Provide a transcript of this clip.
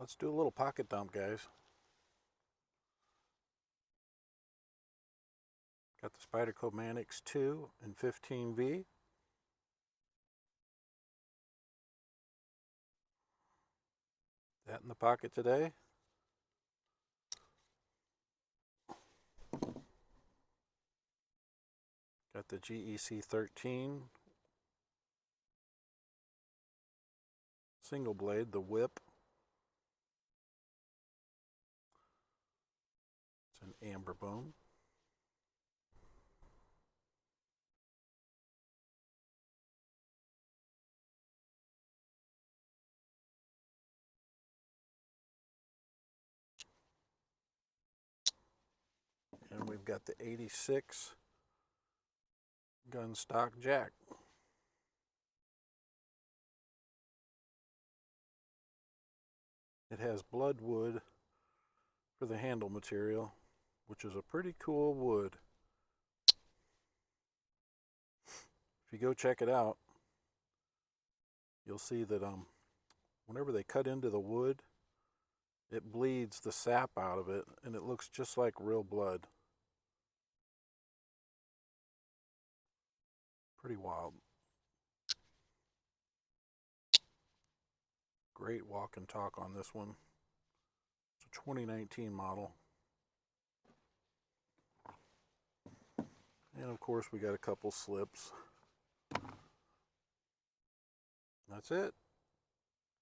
Let's do a little pocket dump, guys. Got the Spyderco Mannix 2 and 15V. That in the pocket today. Got the GEC 13 single blade, the whip. It's an amber bone. And we've got the 86 gun stock jack. It has blood wood for the handle material, which is a pretty cool wood. If you go check it out, you'll see that whenever they cut into the wood, it bleeds the sap out of it, and it looks just like real blood. Pretty wild. Great walk and talk on this one. It's a 2019 model. And of course we got a couple slips. That's it.